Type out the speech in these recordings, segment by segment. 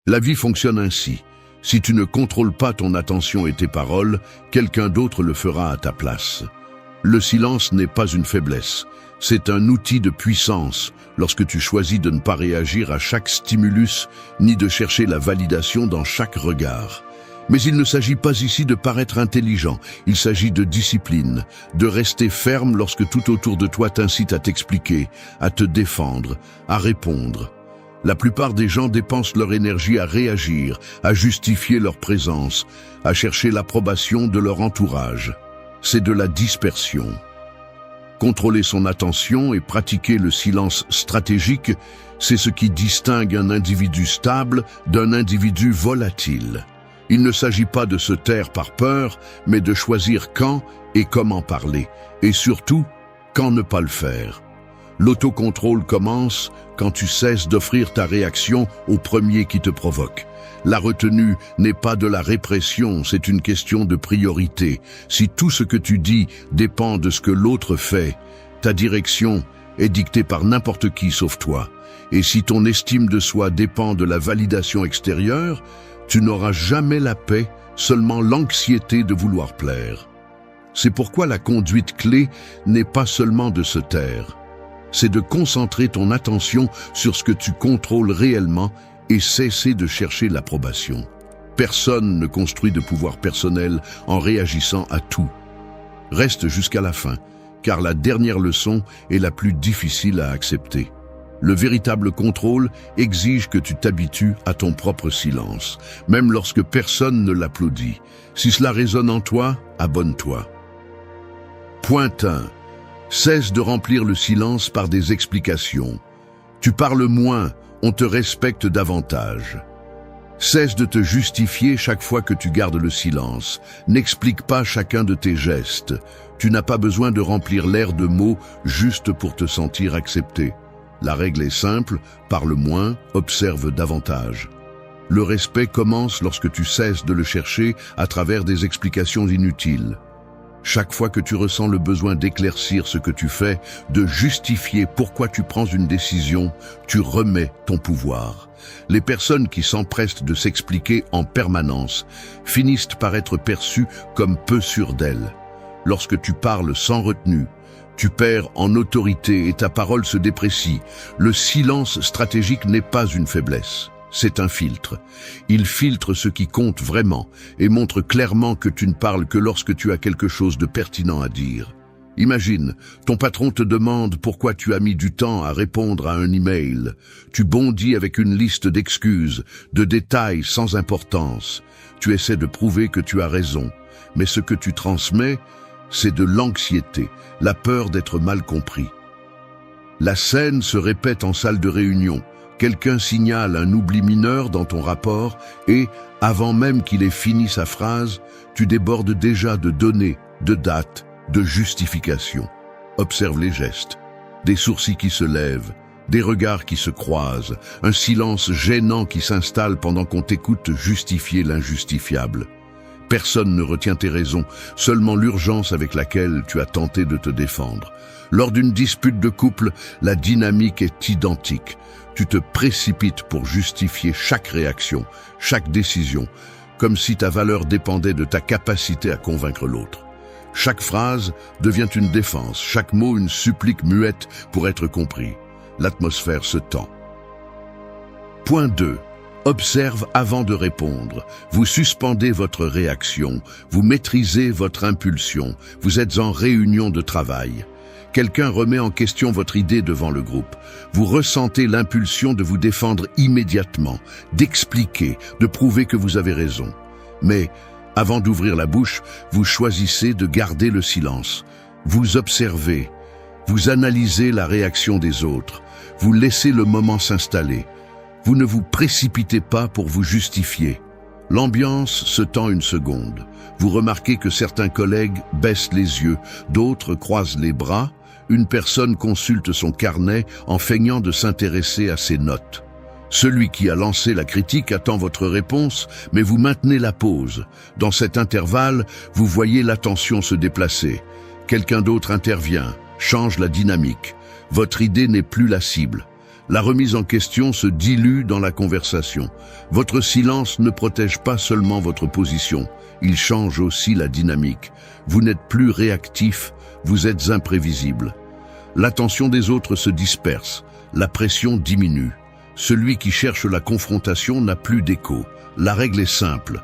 La vie fonctionne ainsi. Si tu ne contrôles pas ton attention et tes paroles, quelqu'un d'autre le fera à ta place. Le silence n'est pas une faiblesse. C'est un outil de puissance lorsque tu choisis de ne pas réagir à chaque stimulus ni de chercher la validation dans chaque regard. Mais il ne s'agit pas ici de paraître intelligent, il s'agit de discipline, de rester ferme lorsque tout autour de toi t'incite à t'expliquer, à te défendre, à répondre. La plupart des gens dépensent leur énergie à réagir, à justifier leur présence, à chercher l'approbation de leur entourage. C'est de la dispersion. Contrôler son attention et pratiquer le silence stratégique, c'est ce qui distingue un individu stable d'un individu volatile. Il ne s'agit pas de se taire par peur, mais de choisir quand et comment parler, et surtout, quand ne pas le faire. L'autocontrôle commence quand tu cesses d'offrir ta réaction au premier qui te provoque. La retenue n'est pas de la répression, c'est une question de priorité. Si tout ce que tu dis dépend de ce que l'autre fait, ta direction est dictée par n'importe qui sauf toi. Et si ton estime de soi dépend de la validation extérieure, tu n'auras jamais la paix, seulement l'anxiété de vouloir plaire. C'est pourquoi la conduite clé n'est pas seulement de se taire. C'est de concentrer ton attention sur ce que tu contrôles réellement et cesser de chercher l'approbation. Personne ne construit de pouvoir personnel en réagissant à tout. Reste jusqu'à la fin, car la dernière leçon est la plus difficile à accepter. Le véritable contrôle exige que tu t'habitues à ton propre silence, même lorsque personne ne l'applaudit. Si cela résonne en toi, abonne-toi. Point 1. Cesse de remplir le silence par des explications. Tu parles moins, on te respecte davantage. Cesse de te justifier chaque fois que tu gardes le silence. N'explique pas chacun de tes gestes. Tu n'as pas besoin de remplir l'air de mots juste pour te sentir accepté. La règle est simple, parle moins, observe davantage. Le respect commence lorsque tu cesses de le chercher à travers des explications inutiles. Chaque fois que tu ressens le besoin d'éclaircir ce que tu fais, de justifier pourquoi tu prends une décision, tu remets ton pouvoir. Les personnes qui s'empressent de s'expliquer en permanence finissent par être perçues comme peu sûres d'elles. Lorsque tu parles sans retenue, tu perds en autorité et ta parole se déprécie. Le silence stratégique n'est pas une faiblesse, c'est un filtre. Il filtre ce qui compte vraiment et montre clairement que tu ne parles que lorsque tu as quelque chose de pertinent à dire. Imagine, ton patron te demande pourquoi tu as mis du temps à répondre à un email. Tu bondis avec une liste d'excuses, de détails sans importance. Tu essaies de prouver que tu as raison, mais ce que tu transmets, c'est de l'anxiété, la peur d'être mal compris. La scène se répète en salle de réunion. Quelqu'un signale un oubli mineur dans ton rapport et, avant même qu'il ait fini sa phrase, tu débordes déjà de données, de dates, de justifications. Observe les gestes, des sourcils qui se lèvent, des regards qui se croisent, un silence gênant qui s'installe pendant qu'on t'écoute justifier l'injustifiable. Personne ne retient tes raisons, seulement l'urgence avec laquelle tu as tenté de te défendre. Lors d'une dispute de couple, la dynamique est identique. Tu te précipites pour justifier chaque réaction, chaque décision, comme si ta valeur dépendait de ta capacité à convaincre l'autre. Chaque phrase devient une défense, chaque mot une supplique muette pour être compris. L'atmosphère se tend. Point 2. Observe avant de répondre. Vous suspendez votre réaction. Vous maîtrisez votre impulsion. Vous êtes en réunion de travail. Quelqu'un remet en question votre idée devant le groupe. Vous ressentez l'impulsion de vous défendre immédiatement, d'expliquer, de prouver que vous avez raison. Mais, avant d'ouvrir la bouche, vous choisissez de garder le silence. Vous observez. Vous analysez la réaction des autres. Vous laissez le moment s'installer. Vous ne vous précipitez pas pour vous justifier. L'ambiance se tend une seconde. Vous remarquez que certains collègues baissent les yeux, d'autres croisent les bras. Une personne consulte son carnet en feignant de s'intéresser à ses notes. Celui qui a lancé la critique attend votre réponse, mais vous maintenez la pause. Dans cet intervalle, vous voyez l'attention se déplacer. Quelqu'un d'autre intervient, change la dynamique. Votre idée n'est plus la cible. La remise en question se dilue dans la conversation. Votre silence ne protège pas seulement votre position, il change aussi la dynamique. Vous n'êtes plus réactif, vous êtes imprévisible. L'attention des autres se disperse, la pression diminue. Celui qui cherche la confrontation n'a plus d'écho. La règle est simple.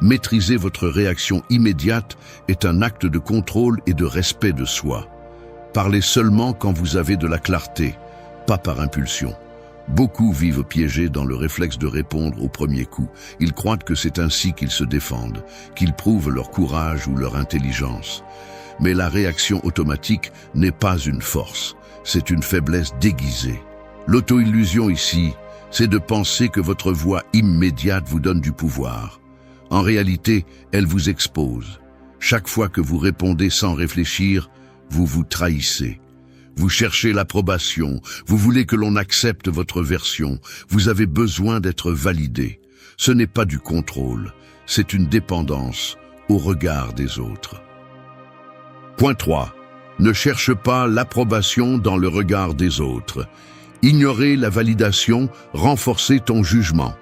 Maîtriser votre réaction immédiate est un acte de contrôle et de respect de soi. Parlez seulement quand vous avez de la clarté, pas par impulsion. Beaucoup vivent piégés dans le réflexe de répondre au premier coup. Ils croient que c'est ainsi qu'ils se défendent, qu'ils prouvent leur courage ou leur intelligence. Mais la réaction automatique n'est pas une force, c'est une faiblesse déguisée. L'auto-illusion ici, c'est de penser que votre voix immédiate vous donne du pouvoir. En réalité, elle vous expose. Chaque fois que vous répondez sans réfléchir, vous vous trahissez. Vous cherchez l'approbation, vous voulez que l'on accepte votre version, vous avez besoin d'être validé. Ce n'est pas du contrôle, c'est une dépendance au regard des autres. Point 3. Ne cherche pas l'approbation dans le regard des autres. Ignorer la validation, renforcer ton jugement.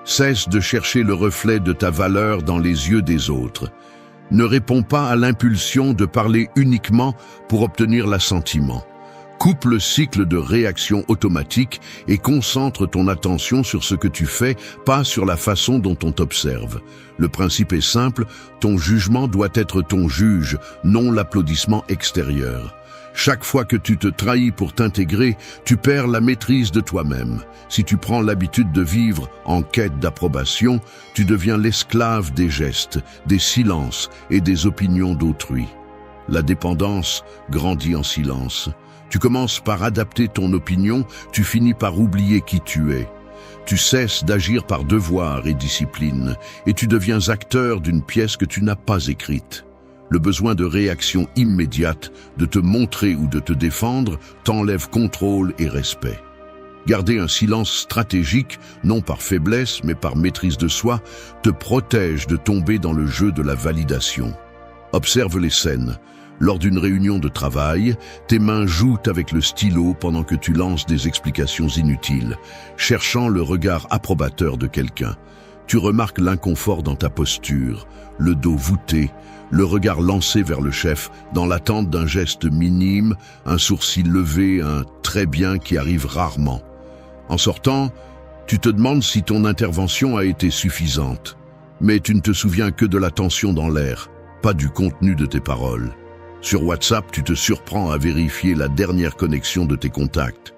Cesse de chercher le reflet de ta valeur dans les yeux des autres. Ne réponds pas à l'impulsion de parler uniquement pour obtenir l'assentiment. Coupe le cycle de réaction automatique et concentre ton attention sur ce que tu fais, pas sur la façon dont on t'observe. Le principe est simple, ton jugement doit être ton juge, non l'applaudissement extérieur. Chaque fois que tu te trahis pour t'intégrer, tu perds la maîtrise de toi-même. Si tu prends l'habitude de vivre en quête d'approbation, tu deviens l'esclave des gestes, des silences et des opinions d'autrui. La dépendance grandit en silence. Tu commences par adapter ton opinion, tu finis par oublier qui tu es. Tu cesses d'agir par devoir et discipline, et tu deviens acteur d'une pièce que tu n'as pas écrite. Le besoin de réaction immédiate, de te montrer ou de te défendre, t'enlève contrôle et respect. Garder un silence stratégique, non par faiblesse mais par maîtrise de soi, te protège de tomber dans le jeu de la validation. Observe les scènes. Lors d'une réunion de travail, tes mains jouent avec le stylo pendant que tu lances des explications inutiles, cherchant le regard approbateur de quelqu'un. Tu remarques l'inconfort dans ta posture, le dos voûté, le regard lancé vers le chef dans l'attente d'un geste minime, un sourcil levé, un « très bien » qui arrive rarement. En sortant, tu te demandes si ton intervention a été suffisante. Mais tu ne te souviens que de la tension dans l'air, pas du contenu de tes paroles. Sur WhatsApp, tu te surprends à vérifier la dernière connexion de tes contacts.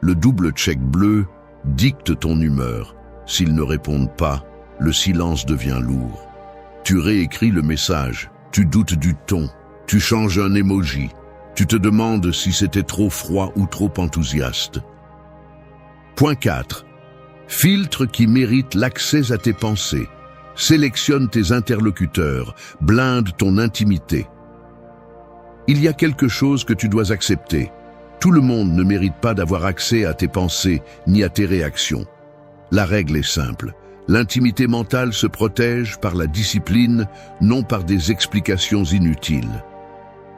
Le double check bleu dicte ton humeur. S'ils ne répondent pas, le silence devient lourd. Tu réécris le message, tu doutes du ton, tu changes un emoji, tu te demandes si c'était trop froid ou trop enthousiaste. Point 4. Filtre qui mérite l'accès à tes pensées. Sélectionne tes interlocuteurs, blinde ton intimité. Il y a quelque chose que tu dois accepter. Tout le monde ne mérite pas d'avoir accès à tes pensées ni à tes réactions. La règle est simple. L'intimité mentale se protège par la discipline, non par des explications inutiles.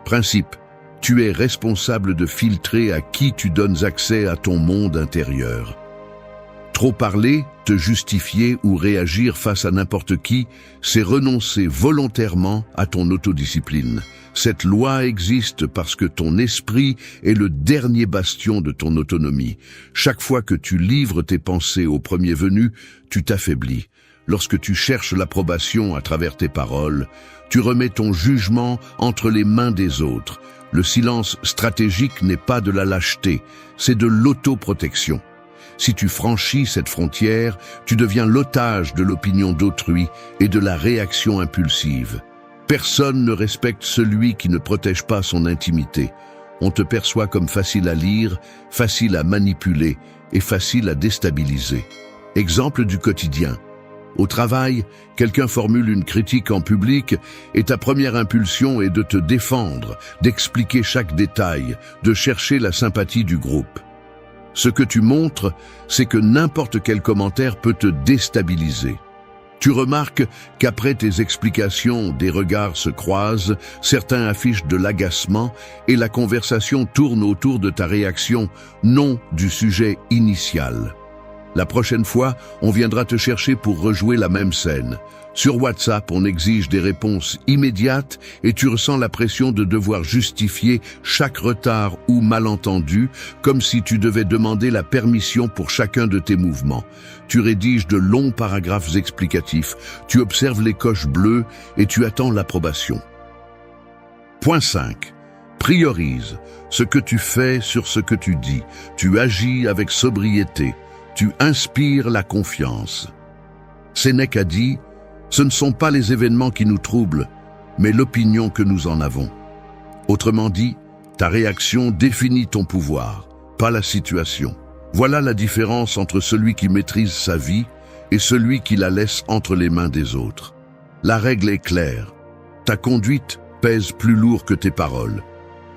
Principe. Tu es responsable de filtrer à qui tu donnes accès à ton monde intérieur. Trop parler, te justifier ou réagir face à n'importe qui, c'est renoncer volontairement à ton autodiscipline. Cette loi existe parce que ton esprit est le dernier bastion de ton autonomie. Chaque fois que tu livres tes pensées au premier venu, tu t'affaiblis. Lorsque tu cherches l'approbation à travers tes paroles, tu remets ton jugement entre les mains des autres. Le silence stratégique n'est pas de la lâcheté, c'est de l'autoprotection. Si tu franchis cette frontière, tu deviens l'otage de l'opinion d'autrui et de la réaction impulsive. Personne ne respecte celui qui ne protège pas son intimité. On te perçoit comme facile à lire, facile à manipuler et facile à déstabiliser. Exemple du quotidien. Au travail, quelqu'un formule une critique en public et ta première impulsion est de te défendre, d'expliquer chaque détail, de chercher la sympathie du groupe. Ce que tu montres, c'est que n'importe quel commentaire peut te déstabiliser. Tu remarques qu'après tes explications, des regards se croisent, certains affichent de l'agacement et la conversation tourne autour de ta réaction, non du sujet initial. La prochaine fois, on viendra te chercher pour rejouer la même scène. Sur WhatsApp, on exige des réponses immédiates et tu ressens la pression de devoir justifier chaque retard ou malentendu, comme si tu devais demander la permission pour chacun de tes mouvements. Tu rédiges de longs paragraphes explicatifs, tu observes les coches bleues et tu attends l'approbation. Point 5. Priorise ce que tu fais sur ce que tu dis. Tu agis avec sobriété. Tu inspires la confiance. Sénèque a dit « Ce ne sont pas les événements qui nous troublent, mais l'opinion que nous en avons. » Autrement dit, ta réaction définit ton pouvoir, pas la situation. Voilà la différence entre celui qui maîtrise sa vie et celui qui la laisse entre les mains des autres. La règle est claire. Ta conduite pèse plus lourd que tes paroles.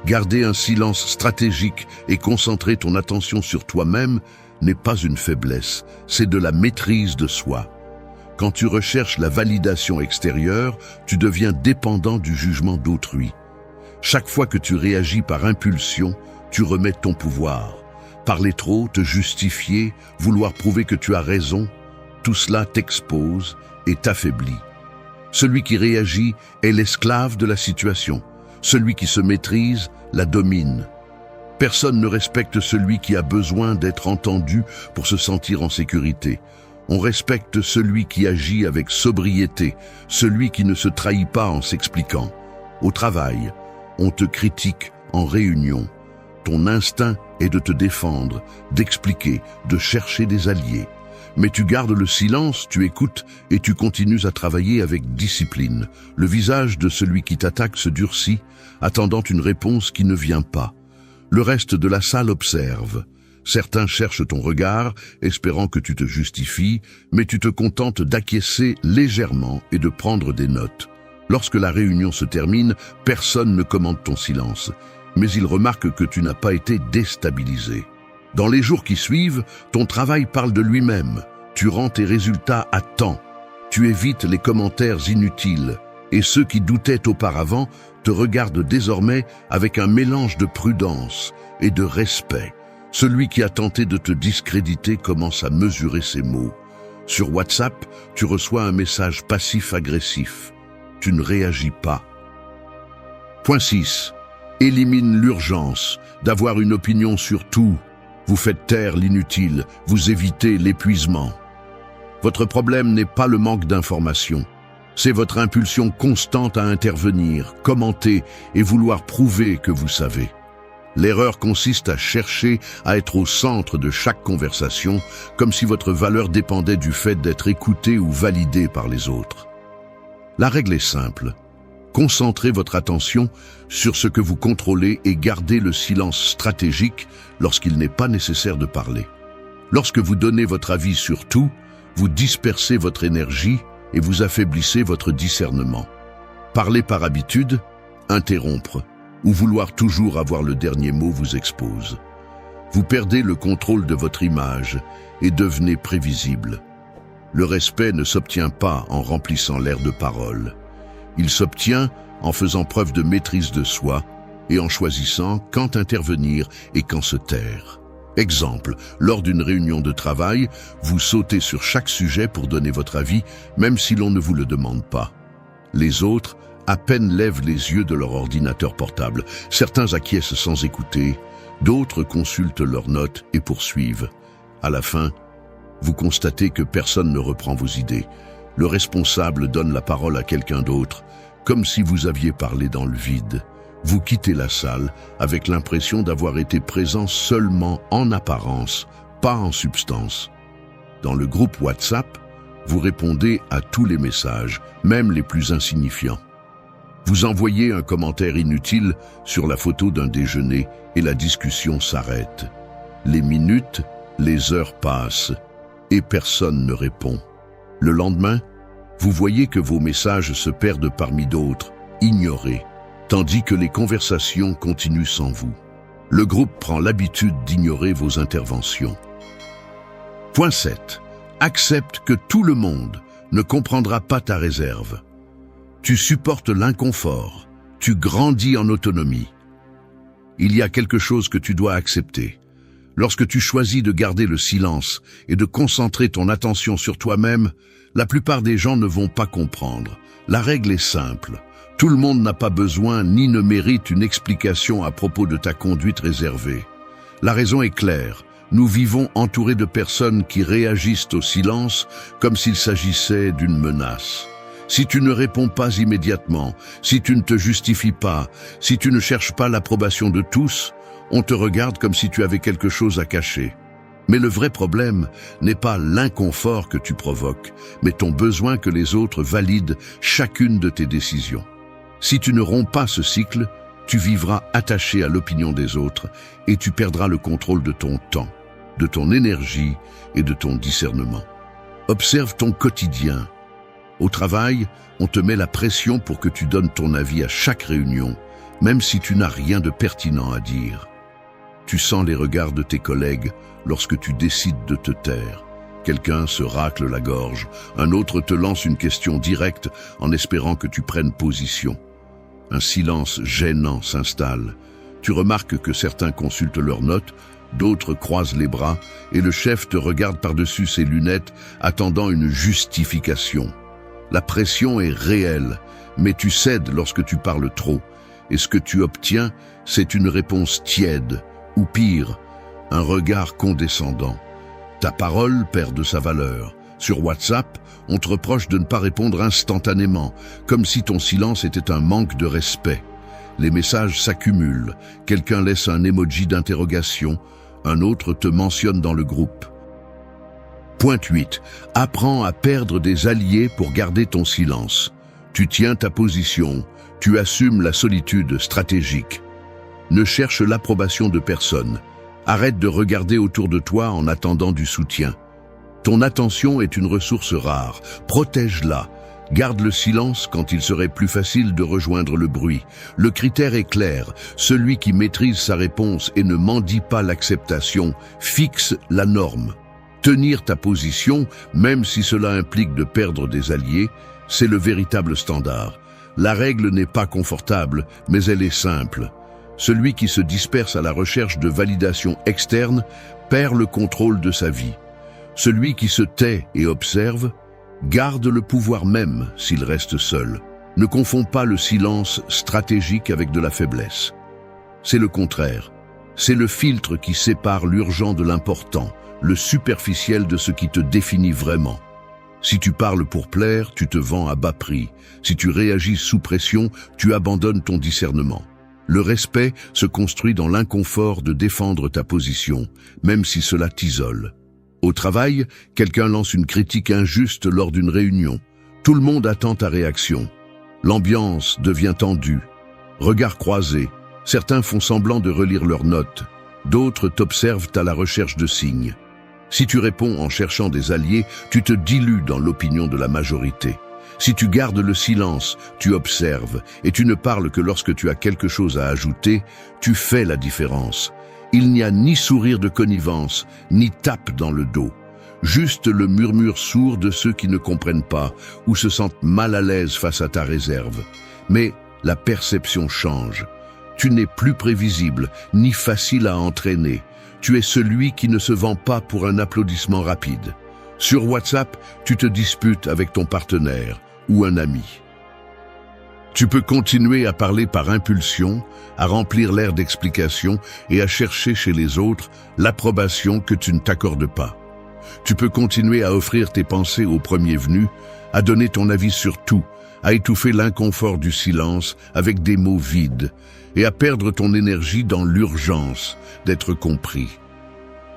Garder un silence stratégique et concentrer ton attention sur toi-même n'est pas une faiblesse, c'est de la maîtrise de soi. Quand tu recherches la validation extérieure, tu deviens dépendant du jugement d'autrui. Chaque fois que tu réagis par impulsion, tu remets ton pouvoir. Parler trop, te justifier, vouloir prouver que tu as raison, tout cela t'expose et t'affaiblit. Celui qui réagit est l'esclave de la situation. Celui qui se maîtrise la domine. Personne ne respecte celui qui a besoin d'être entendu pour se sentir en sécurité. On respecte celui qui agit avec sobriété, celui qui ne se trahit pas en s'expliquant. Au travail, on te critique en réunion. Ton instinct est de te défendre, d'expliquer, de chercher des alliés. Mais tu gardes le silence, tu écoutes et tu continues à travailler avec discipline. Le visage de celui qui t'attaque se durcit, attendant une réponse qui ne vient pas. Le reste de la salle observe. Certains cherchent ton regard, espérant que tu te justifies, mais tu te contentes d'acquiescer légèrement et de prendre des notes. Lorsque la réunion se termine, personne ne commente ton silence, mais ils remarquent que tu n'as pas été déstabilisé. Dans les jours qui suivent, ton travail parle de lui-même. Tu rends tes résultats à temps. Tu évites les commentaires inutiles. Et ceux qui doutaient auparavant te regardent désormais avec un mélange de prudence et de respect. Celui qui a tenté de te discréditer commence à mesurer ses mots. Sur WhatsApp, tu reçois un message passif-agressif. Tu ne réagis pas. Point 6. Élimine l'urgence d'avoir une opinion sur tout. Vous faites taire l'inutile, vous évitez l'épuisement. Votre problème n'est pas le manque d'informations. C'est votre impulsion constante à intervenir, commenter et vouloir prouver que vous savez. L'erreur consiste à chercher à être au centre de chaque conversation, comme si votre valeur dépendait du fait d'être écouté ou validé par les autres. La règle est simple. Concentrez votre attention sur ce que vous contrôlez et gardez le silence stratégique lorsqu'il n'est pas nécessaire de parler. Lorsque vous donnez votre avis sur tout, vous dispersez votre énergie et vous affaiblissez votre discernement. Parler par habitude, interrompre ou vouloir toujours avoir le dernier mot vous expose. Vous perdez le contrôle de votre image et devenez prévisible. Le respect ne s'obtient pas en remplissant l'air de parole. Il s'obtient en faisant preuve de maîtrise de soi et en choisissant quand intervenir et quand se taire. Exemple, lors d'une réunion de travail, vous sautez sur chaque sujet pour donner votre avis, même si l'on ne vous le demande pas. Les autres, à peine lèvent les yeux de leur ordinateur portable. Certains acquiescent sans écouter, d'autres consultent leurs notes et poursuivent. À la fin, vous constatez que personne ne reprend vos idées. Le responsable donne la parole à quelqu'un d'autre, comme si vous aviez parlé dans le vide. Vous quittez la salle avec l'impression d'avoir été présent seulement en apparence, pas en substance. Dans le groupe WhatsApp, vous répondez à tous les messages, même les plus insignifiants. Vous envoyez un commentaire inutile sur la photo d'un déjeuner et la discussion s'arrête. Les minutes, les heures passent et personne ne répond. Le lendemain, vous voyez que vos messages se perdent parmi d'autres, ignorés, tandis que les conversations continuent sans vous. Le groupe prend l'habitude d'ignorer vos interventions. Point 7. Accepte que tout le monde ne comprendra pas ta réserve. Tu supportes l'inconfort, tu grandis en autonomie. Il y a quelque chose que tu dois accepter. Lorsque tu choisis de garder le silence et de concentrer ton attention sur toi-même, la plupart des gens ne vont pas comprendre. La règle est simple. Tout le monde n'a pas besoin ni ne mérite une explication à propos de ta conduite réservée. La raison est claire. Nous vivons entourés de personnes qui réagissent au silence comme s'il s'agissait d'une menace. Si tu ne réponds pas immédiatement, si tu ne te justifies pas, si tu ne cherches pas l'approbation de tous, on te regarde comme si tu avais quelque chose à cacher. Mais le vrai problème n'est pas l'inconfort que tu provoques, mais ton besoin que les autres valident chacune de tes décisions. Si tu ne romps pas ce cycle, tu vivras attaché à l'opinion des autres et tu perdras le contrôle de ton temps, de ton énergie et de ton discernement. Observe ton quotidien. Au travail, on te met la pression pour que tu donnes ton avis à chaque réunion, même si tu n'as rien de pertinent à dire. Tu sens les regards de tes collègues lorsque tu décides de te taire. Quelqu'un se racle la gorge, un autre te lance une question directe en espérant que tu prennes position. Un silence gênant s'installe. Tu remarques que certains consultent leurs notes, d'autres croisent les bras et le chef te regarde par-dessus ses lunettes, attendant une justification. La pression est réelle, mais tu cèdes lorsque tu parles trop, et ce que tu obtiens, c'est une réponse tiède, ou pire, un regard condescendant. Ta parole perd de sa valeur. Sur WhatsApp, on te reproche de ne pas répondre instantanément, comme si ton silence était un manque de respect. Les messages s'accumulent, quelqu'un laisse un emoji d'interrogation, un autre te mentionne dans le groupe. Point 8. Apprends à perdre des alliés pour garder ton silence. Tu tiens ta position, tu assumes la solitude stratégique. Ne cherche l'approbation de personne. Arrête de regarder autour de toi en attendant du soutien. Ton attention est une ressource rare. Protège-la. Garde le silence quand il serait plus facile de rejoindre le bruit. Le critère est clair. Celui qui maîtrise sa réponse et ne mendie pas l'acceptation fixe la norme. Tenir ta position, même si cela implique de perdre des alliés, c'est le véritable standard. La règle n'est pas confortable, mais elle est simple. Celui qui se disperse à la recherche de validation externe perd le contrôle de sa vie. Celui qui se tait et observe garde le pouvoir même s'il reste seul. Ne confonds pas le silence stratégique avec de la faiblesse. C'est le contraire. C'est le filtre qui sépare l'urgent de l'important, le superficiel de ce qui te définit vraiment. Si tu parles pour plaire, tu te vends à bas prix. Si tu réagis sous pression, tu abandonnes ton discernement. Le respect se construit dans l'inconfort de défendre ta position, même si cela t'isole. Au travail, quelqu'un lance une critique injuste lors d'une réunion. Tout le monde attend ta réaction. L'ambiance devient tendue. Regards croisés. Certains font semblant de relire leurs notes. D'autres t'observent à la recherche de signes. Si tu réponds en cherchant des alliés, tu te dilues dans l'opinion de la majorité. Si tu gardes le silence, tu observes, et tu ne parles que lorsque tu as quelque chose à ajouter, tu fais la différence. Il n'y a ni sourire de connivence, ni tape dans le dos. Juste le murmure sourd de ceux qui ne comprennent pas ou se sentent mal à l'aise face à ta réserve. Mais la perception change. Tu n'es plus prévisible, ni facile à entraîner. Tu es celui qui ne se vend pas pour un applaudissement rapide. Sur WhatsApp, tu te disputes avec ton partenaire ou un ami. Tu peux continuer à parler par impulsion, à remplir l'air d'explication et à chercher chez les autres l'approbation que tu ne t'accordes pas. Tu peux continuer à offrir tes pensées au premier venu, à donner ton avis sur tout, à étouffer l'inconfort du silence avec des mots vides et à perdre ton énergie dans l'urgence d'être compris.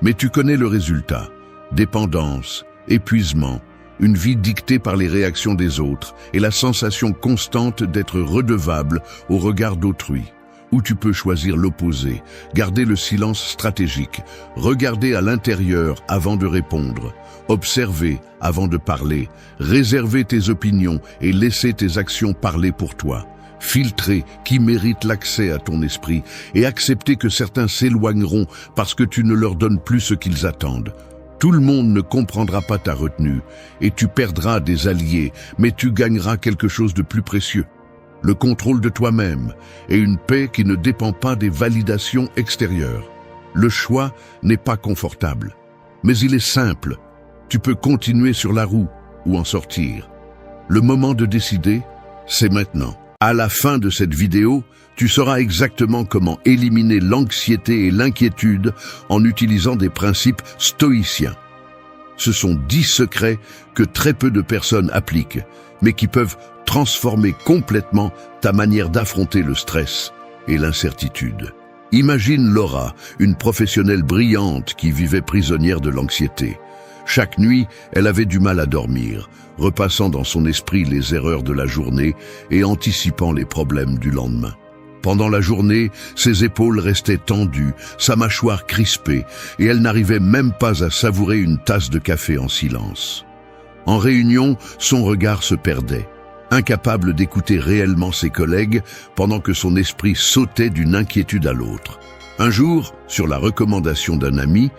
Mais tu connais le résultat. Dépendance, épuisement, une vie dictée par les réactions des autres et la sensation constante d'être redevable au regard d'autrui. Ou tu peux choisir l'opposé, garder le silence stratégique, regarder à l'intérieur avant de répondre, observer avant de parler, réserver tes opinions et laisser tes actions parler pour toi, filtrer qui mérite l'accès à ton esprit et accepter que certains s'éloigneront parce que tu ne leur donnes plus ce qu'ils attendent. Tout le monde ne comprendra pas ta retenue, et tu perdras des alliés, mais tu gagneras quelque chose de plus précieux. Le contrôle de toi-même et une paix qui ne dépend pas des validations extérieures. Le choix n'est pas confortable, mais il est simple. Tu peux continuer sur la roue ou en sortir. Le moment de décider, c'est maintenant. À la fin de cette vidéo, tu sauras exactement comment éliminer l'anxiété et l'inquiétude en utilisant des principes stoïciens. Ce sont 10 secrets que très peu de personnes appliquent, mais qui peuvent transformer complètement ta manière d'affronter le stress et l'incertitude. Imagine Laura, une professionnelle brillante qui vivait prisonnière de l'anxiété. Chaque nuit, elle avait du mal à dormir, repassant dans son esprit les erreurs de la journée et anticipant les problèmes du lendemain. Pendant la journée, ses épaules restaient tendues, sa mâchoire crispée, et elle n'arrivait même pas à savourer une tasse de café en silence. En réunion, son regard se perdait, incapable d'écouter réellement ses collègues pendant que son esprit sautait d'une inquiétude à l'autre. Un jour, sur la recommandation d'un ami,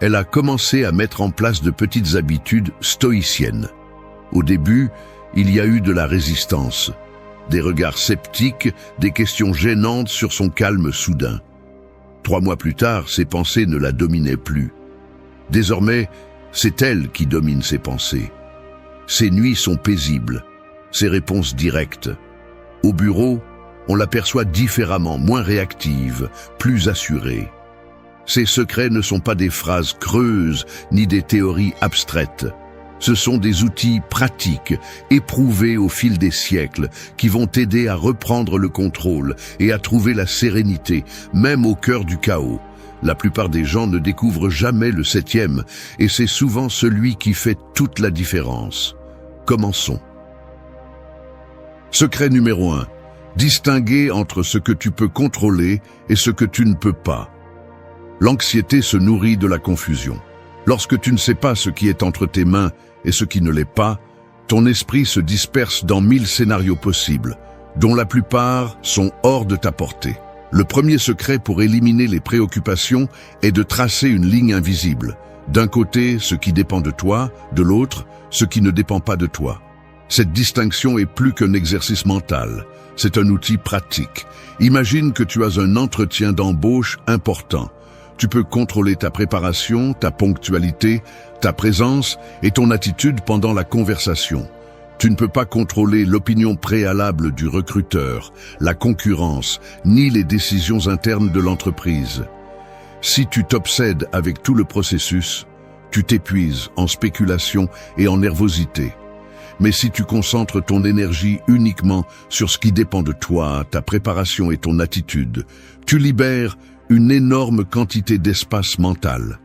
elle a commencé à mettre en place de petites habitudes stoïciennes. Au début, il y a eu de la résistance, des regards sceptiques, des questions gênantes sur son calme soudain. 3 mois plus tard, ses pensées ne la dominaient plus. Désormais, c'est elle qui domine ses pensées. Ses nuits sont paisibles, ses réponses directes. Au bureau, on l'aperçoit différemment, moins réactive, plus assurée. Ces secrets ne sont pas des phrases creuses ni des théories abstraites. Ce sont des outils pratiques, éprouvés au fil des siècles, qui vont t'aider à reprendre le contrôle et à trouver la sérénité, même au cœur du chaos. La plupart des gens ne découvrent jamais le 7e, et c'est souvent celui qui fait toute la différence. Commençons. Secret numéro 1. Distinguer entre ce que tu peux contrôler et ce que tu ne peux pas. L'anxiété se nourrit de la confusion. Lorsque tu ne sais pas ce qui est entre tes mains et ce qui ne l'est pas, ton esprit se disperse dans 1000 scénarios possibles, dont la plupart sont hors de ta portée. Le premier secret pour éliminer les préoccupations est de tracer une ligne invisible. D'un côté, ce qui dépend de toi, de l'autre, ce qui ne dépend pas de toi. Cette distinction est plus qu'un exercice mental, c'est un outil pratique. Imagine que tu as un entretien d'embauche important. Tu peux contrôler ta préparation, ta ponctualité, ta présence et ton attitude pendant la conversation. Tu ne peux pas contrôler l'opinion préalable du recruteur, la concurrence, ni les décisions internes de l'entreprise. Si tu t'obsèdes avec tout le processus, tu t'épuises en spéculation et en nervosité. Mais si tu concentres ton énergie uniquement sur ce qui dépend de toi, ta préparation et ton attitude, tu libères une énorme quantité d'espace mental.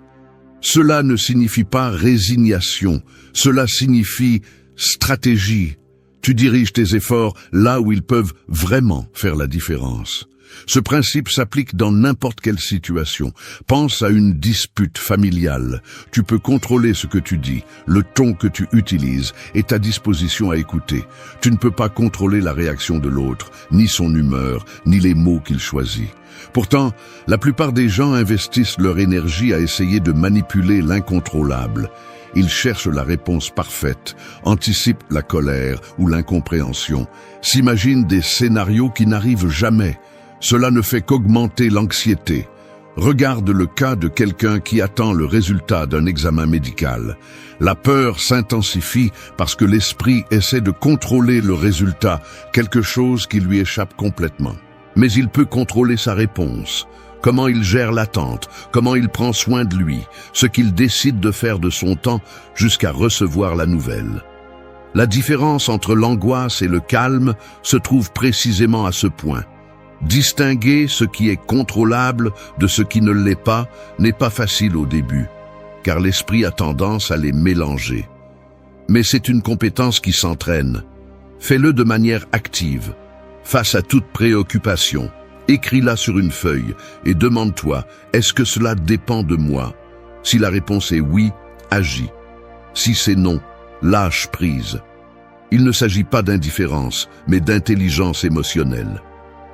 Cela ne signifie pas résignation, cela signifie stratégie. Tu diriges tes efforts là où ils peuvent vraiment faire la différence. Ce principe s'applique dans n'importe quelle situation. Pense à une dispute familiale. Tu peux contrôler ce que tu dis, le ton que tu utilises et ta disposition à écouter. Tu ne peux pas contrôler la réaction de l'autre, ni son humeur, ni les mots qu'il choisit. Pourtant, la plupart des gens investissent leur énergie à essayer de manipuler l'incontrôlable. Ils cherchent la réponse parfaite, anticipent la colère ou l'incompréhension, s'imaginent des scénarios qui n'arrivent jamais. Cela ne fait qu'augmenter l'anxiété. Regarde le cas de quelqu'un qui attend le résultat d'un examen médical. La peur s'intensifie parce que l'esprit essaie de contrôler le résultat, quelque chose qui lui échappe complètement. Mais il peut contrôler sa réponse, comment il gère l'attente, comment il prend soin de lui, ce qu'il décide de faire de son temps jusqu'à recevoir la nouvelle. La différence entre l'angoisse et le calme se trouve précisément à ce point. Distinguer ce qui est contrôlable de ce qui ne l'est pas n'est pas facile au début, car l'esprit a tendance à les mélanger. Mais c'est une compétence qui s'entraîne. Fais-le de manière active. Face à toute préoccupation, écris-la sur une feuille et demande-toi, est-ce que cela dépend de moi? Si la réponse est oui, agis. Si c'est non, lâche prise. Il ne s'agit pas d'indifférence, mais d'intelligence émotionnelle.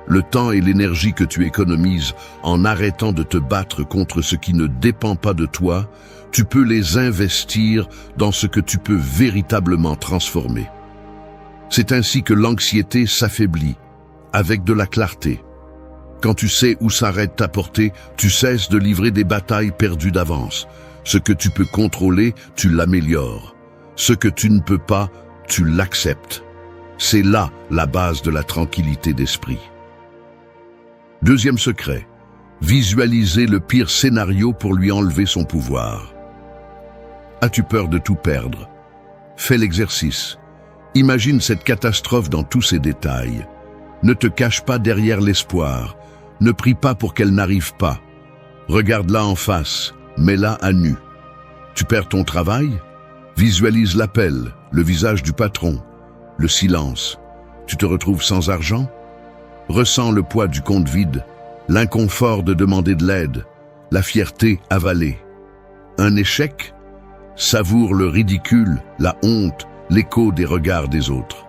Le temps et l'énergie que tu économises en arrêtant de te battre contre ce qui ne dépend pas de toi, tu peux les investir dans ce que tu peux véritablement transformer. C'est ainsi que l'anxiété s'affaiblit, avec de la clarté. Quand tu sais où s'arrête ta portée, tu cesses de livrer des batailles perdues d'avance. Ce que tu peux contrôler, tu l'améliores. Ce que tu ne peux pas, tu l'acceptes. C'est là la base de la tranquillité d'esprit. Deuxième secret, visualiser le pire scénario pour lui enlever son pouvoir. As-tu peur de tout perdre? Fais l'exercice. Imagine cette catastrophe dans tous ses détails. Ne te cache pas derrière l'espoir. Ne prie pas pour qu'elle n'arrive pas. Regarde-la en face, mets-la à nu. Tu perds ton travail? Visualise l'appel, le visage du patron, le silence. Tu te retrouves sans argent? Ressens le poids du compte vide, l'inconfort de demander de l'aide, la fierté avalée. Un échec? Savoure le ridicule, la honte, l'écho des regards des autres.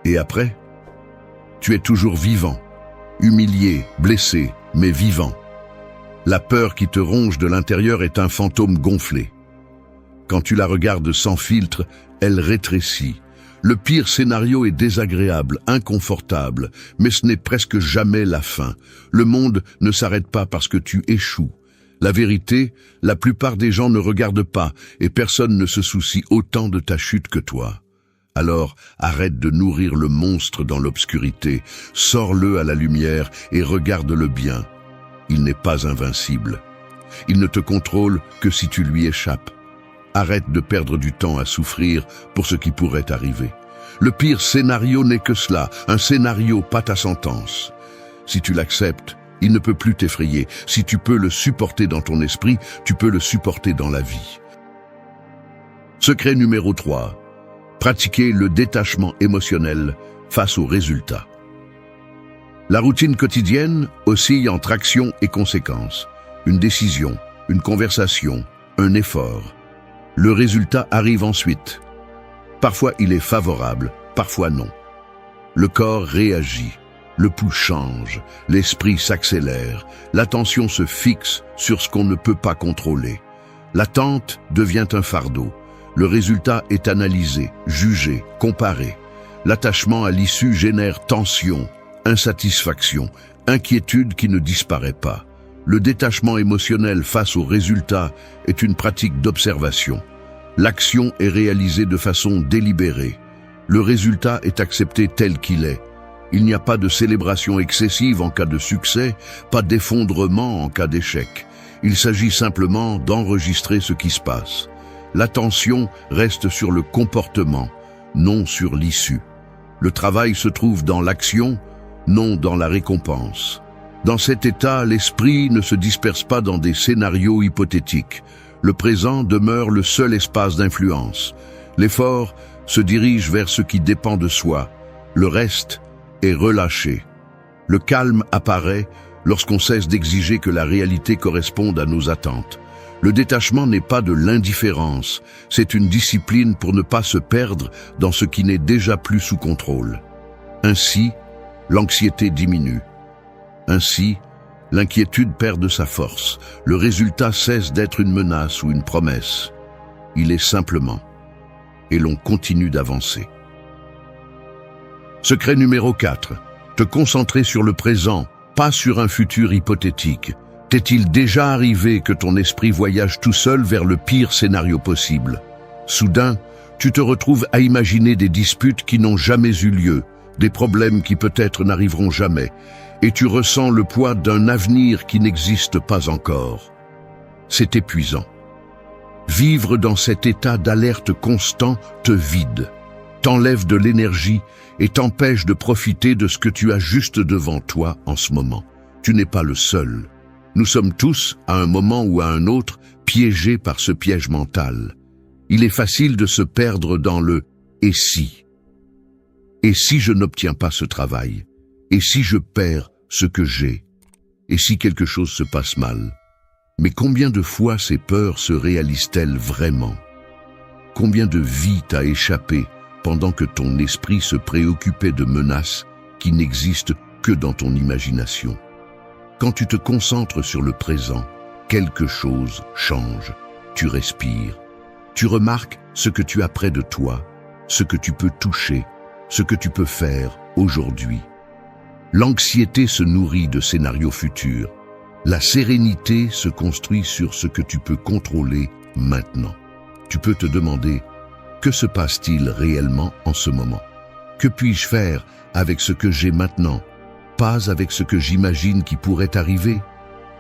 Et après? Tu es toujours vivant, humilié, blessé, mais vivant. La peur qui te ronge de l'intérieur est un fantôme gonflé. Quand tu la regardes sans filtre, elle rétrécit. Le pire scénario est désagréable, inconfortable, mais ce n'est presque jamais la fin. Le monde ne s'arrête pas parce que tu échoues. La vérité, la plupart des gens ne regardent pas et personne ne se soucie autant de ta chute que toi. Alors, arrête de nourrir le monstre dans l'obscurité, sors-le à la lumière et regarde-le bien. Il n'est pas invincible. Il ne te contrôle que si tu lui échappes. Arrête de perdre du temps à souffrir pour ce qui pourrait arriver. Le pire scénario n'est que cela, un scénario, pas ta sentence. Si tu l'acceptes, il ne peut plus t'effrayer. Si tu peux le supporter dans ton esprit, tu peux le supporter dans la vie. Secret numéro 3. Pratiquer le détachement émotionnel face aux résultats. La routine quotidienne oscille entre action et conséquence. Une décision, une conversation, un effort. Le résultat arrive ensuite. Parfois il est favorable, parfois non. Le corps réagit, le pouls change, l'esprit s'accélère, l'attention se fixe sur ce qu'on ne peut pas contrôler. L'attente devient un fardeau. Le résultat est analysé, jugé, comparé. L'attachement à l'issue génère tension, insatisfaction, inquiétude qui ne disparaît pas. Le détachement émotionnel face au résultat est une pratique d'observation. L'action est réalisée de façon délibérée. Le résultat est accepté tel qu'il est. Il n'y a pas de célébration excessive en cas de succès, pas d'effondrement en cas d'échec. Il s'agit simplement d'enregistrer ce qui se passe. L'attention reste sur le comportement, non sur l'issue. Le travail se trouve dans l'action, non dans la récompense. Dans cet état, l'esprit ne se disperse pas dans des scénarios hypothétiques. Le présent demeure le seul espace d'influence. L'effort se dirige vers ce qui dépend de soi. Le reste est relâché. Le calme apparaît lorsqu'on cesse d'exiger que la réalité corresponde à nos attentes. Le détachement n'est pas de l'indifférence, c'est une discipline pour ne pas se perdre dans ce qui n'est déjà plus sous contrôle. Ainsi, l'anxiété diminue. Ainsi, l'inquiétude perd de sa force. Le résultat cesse d'être une menace ou une promesse. Il est simplement. Et l'on continue d'avancer. Secret numéro 4. Te concentrer sur le présent, pas sur un futur hypothétique. T'est-il déjà arrivé que ton esprit voyage tout seul vers le pire scénario possible? Soudain, tu te retrouves à imaginer des disputes qui n'ont jamais eu lieu, des problèmes qui peut-être n'arriveront jamais, et tu ressens le poids d'un avenir qui n'existe pas encore. C'est épuisant. Vivre dans cet état d'alerte constant te vide, t'enlève de l'énergie et t'empêche de profiter de ce que tu as juste devant toi en ce moment. Tu n'es pas le seul. Nous sommes tous, à un moment ou à un autre, piégés par ce piège mental. Il est facile de se perdre dans le « et si ». Et si je n'obtiens pas ce travail? Et si je perds ce que j'ai? Et si quelque chose se passe mal? Mais combien de fois ces peurs se réalisent-elles vraiment? Combien de vies t'a échappé pendant que ton esprit se préoccupait de menaces qui n'existent que dans ton imagination. Quand tu te concentres sur le présent, quelque chose change. Tu respires. Tu remarques ce que tu as près de toi, ce que tu peux toucher, ce que tu peux faire aujourd'hui. L'anxiété se nourrit de scénarios futurs. La sérénité se construit sur ce que tu peux contrôler maintenant. Tu peux te demander, que se passe-t-il réellement en ce moment? Que puis-je faire avec ce que j'ai maintenant, pas avec ce que j'imagine qui pourrait arriver?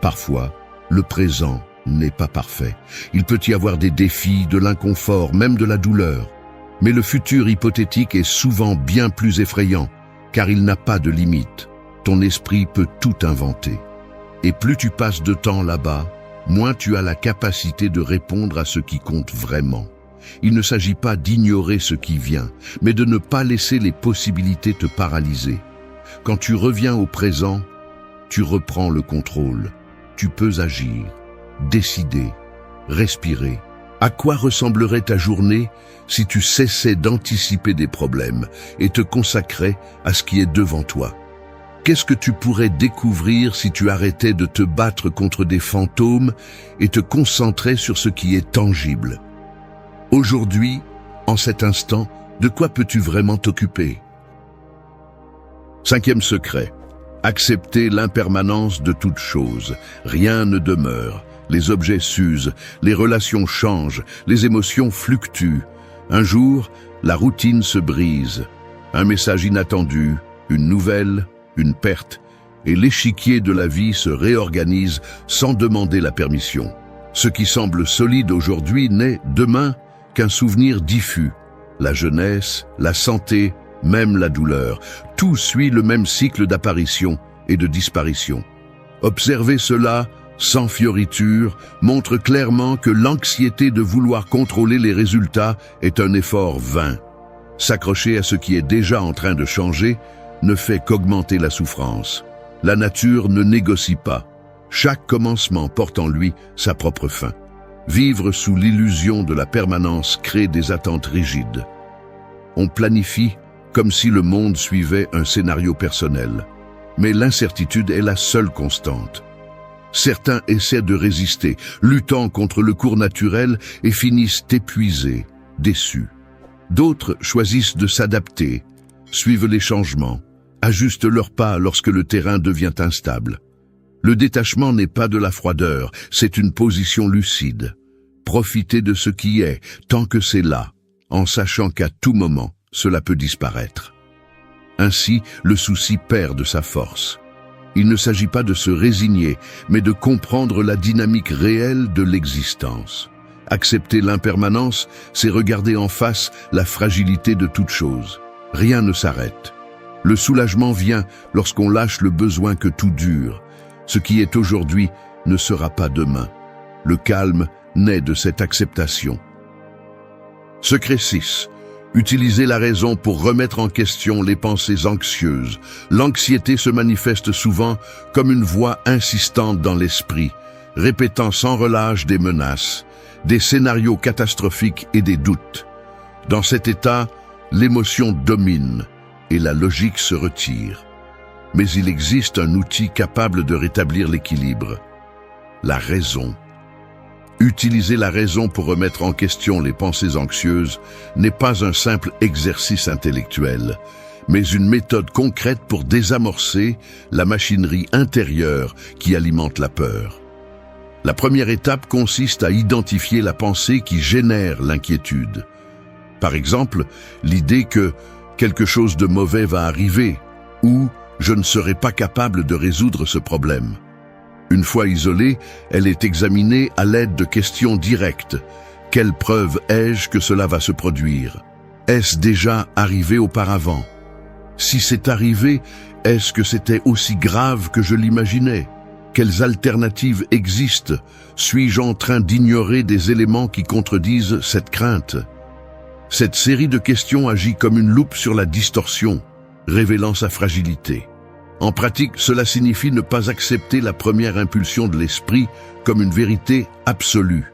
Parfois, le présent n'est pas parfait. Il peut y avoir des défis, de l'inconfort, même de la douleur. Mais le futur hypothétique est souvent bien plus effrayant, car il n'a pas de limite. Ton esprit peut tout inventer. Et plus tu passes de temps là-bas, moins tu as la capacité de répondre à ce qui compte vraiment. Il ne s'agit pas d'ignorer ce qui vient, mais de ne pas laisser les possibilités te paralyser. Quand tu reviens au présent, tu reprends le contrôle. Tu peux agir, décider, respirer. À quoi ressemblerait ta journée si tu cessais d'anticiper des problèmes et te consacrais à ce qui est devant toi? Qu'est-ce que tu pourrais découvrir si tu arrêtais de te battre contre des fantômes et te concentrais sur ce qui est tangible? Aujourd'hui, en cet instant, de quoi peux-tu vraiment t'occuper? 5e secret. Accepter l'impermanence de toute chose. Rien ne demeure. Les objets s'usent, les relations changent, les émotions fluctuent. Un jour, la routine se brise. Un message inattendu, une nouvelle, une perte, et l'échiquier de la vie se réorganise sans demander la permission. Ce qui semble solide aujourd'hui n'est, demain, qu'un souvenir diffus. La jeunesse, la santé, même la douleur, tout suit le même cycle d'apparition et de disparition. Observer cela, sans fioriture, montre clairement que l'anxiété de vouloir contrôler les résultats est un effort vain. S'accrocher à ce qui est déjà en train de changer ne fait qu'augmenter la souffrance. La nature ne négocie pas. Chaque commencement porte en lui sa propre fin. Vivre sous l'illusion de la permanence crée des attentes rigides. On planifie comme si le monde suivait un scénario personnel. Mais l'incertitude est la seule constante. Certains essaient de résister, luttant contre le cours naturel et finissent épuisés, déçus. D'autres choisissent de s'adapter, suivent les changements, ajustent leurs pas lorsque le terrain devient instable. Le détachement n'est pas de la froideur, c'est une position lucide. Profiter de ce qui est, tant que c'est là, en sachant qu'à tout moment, cela peut disparaître. Ainsi, le souci perd de sa force. Il ne s'agit pas de se résigner, mais de comprendre la dynamique réelle de l'existence. Accepter l'impermanence, c'est regarder en face la fragilité de toute chose. Rien ne s'arrête. Le soulagement vient lorsqu'on lâche le besoin que tout dure. Ce qui est aujourd'hui ne sera pas demain. Le calme naît de cette acceptation. Secret 6. Utiliser la raison pour remettre en question les pensées anxieuses. L'anxiété se manifeste souvent comme une voix insistante dans l'esprit, répétant sans relâche des menaces, des scénarios catastrophiques et des doutes. Dans cet état, l'émotion domine et la logique se retire. Mais il existe un outil capable de rétablir l'équilibre. La raison. Utiliser la raison pour remettre en question les pensées anxieuses n'est pas un simple exercice intellectuel, mais une méthode concrète pour désamorcer la machinerie intérieure qui alimente la peur. La première étape consiste à identifier la pensée qui génère l'inquiétude. Par exemple, l'idée que quelque chose de mauvais va arriver ou je ne serai pas capable de résoudre ce problème. Une fois isolée, elle est examinée à l'aide de questions directes. Quelle preuve ai-je que cela va se produire? Est-ce déjà arrivé auparavant? Si c'est arrivé, est-ce que c'était aussi grave que je l'imaginais? Quelles alternatives existent? Suis-je en train d'ignorer des éléments qui contredisent cette crainte? Cette série de questions agit comme une loupe sur la distorsion, révélant sa fragilité. En pratique, cela signifie ne pas accepter la première impulsion de l'esprit comme une vérité absolue.